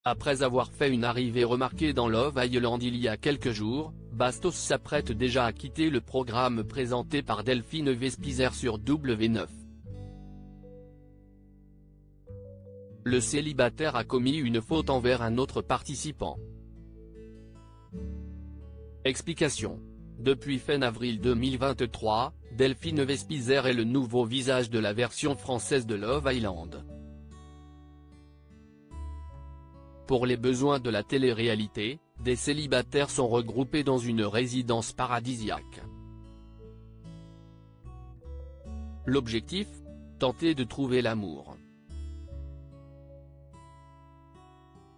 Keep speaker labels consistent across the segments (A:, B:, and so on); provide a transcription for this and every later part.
A: Après avoir fait une arrivée remarquée dans Love Island il y a quelques jours, Bastos s'apprête déjà à quitter le programme présenté par Delphine Vespizer sur W9. Le célibataire a commis une faute envers un autre participant. Explication. Depuis fin avril 2023, Delphine Vespizer est le nouveau visage de la version française de Love Island. Pour les besoins de la télé-réalité, des célibataires sont regroupés dans une résidence paradisiaque. L'objectif ? Tenter de trouver l'amour.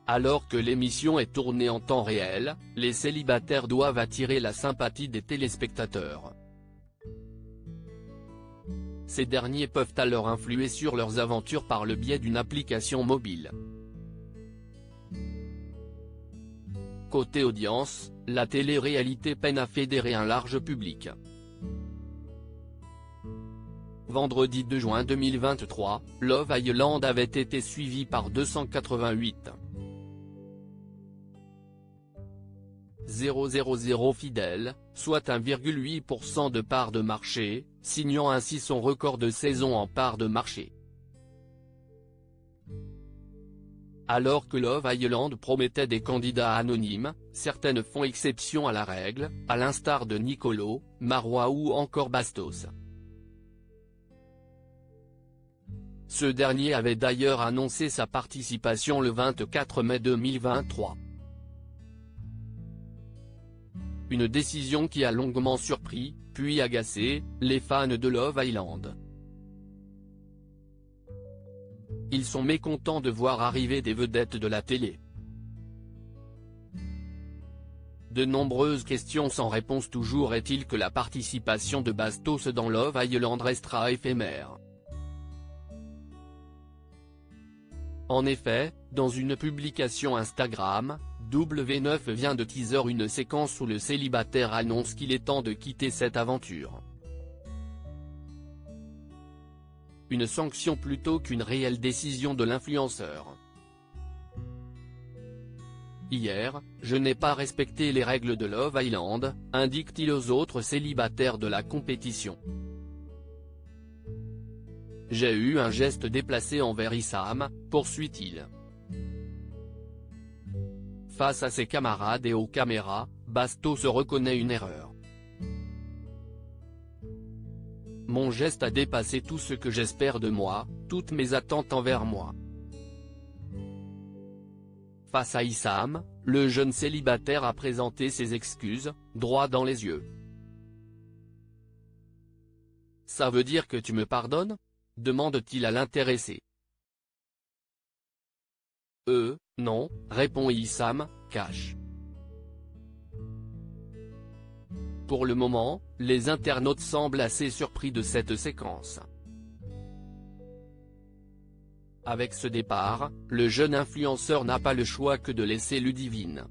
A: Alors que l'émission est tournée en temps réel, les célibataires doivent attirer la sympathie des téléspectateurs. Ces derniers peuvent alors influer sur leurs aventures par le biais d'une application mobile. Côté audience, la télé-réalité peine à fédérer un large public. Vendredi 2 juin 2023, Love Island avait été suivi par 288,000 fidèles, soit 1,8% de part de marché, signant ainsi son record de saison en part de marché. Alors que Love Island promettait des candidats anonymes, certaines font exception à la règle, à l'instar de Nicolo, Marois ou encore Bastos. Ce dernier avait d'ailleurs annoncé sa participation le 24 mai 2023. Une décision qui a longuement surpris, puis agacé, les fans de Love Island. Ils sont mécontents de voir arriver des vedettes de la télé. De nombreuses questions sans réponse toujours. Est-il que la participation de Bastos dans Love Island restera éphémère? En effet, dans une publication Instagram, W9 vient de teaser une séquence où le célibataire annonce qu'il est temps de quitter cette aventure. Une sanction plutôt qu'une réelle décision de l'influenceur. Hier, je n'ai pas respecté les règles de Love Island, indique-t-il aux autres célibataires de la compétition. J'ai eu un geste déplacé envers Issam, poursuit-il. Face à ses camarades et aux caméras, Bastos reconnaît une erreur. Mon geste a dépassé tout ce que j'espère de moi, toutes mes attentes envers moi. Face à Issam, le jeune célibataire a présenté ses excuses, droit dans les yeux. Ça veut dire que tu me pardonnes ? Demande-t-il à l'intéressé. Non, répond Issam, cash. Pour le moment, les internautes semblent assez surpris de cette séquence. Avec ce départ, le jeune influenceur n'a pas le choix que de laisser Ludivine.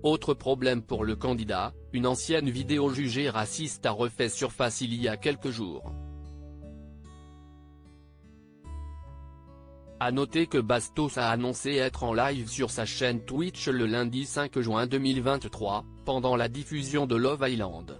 A: Autre problème pour le candidat, une ancienne vidéo jugée raciste a refait surface il y a quelques jours. A noter que Bastos a annoncé être en live sur sa chaîne Twitch le lundi 5 juin 2023, pendant la diffusion de Love Island.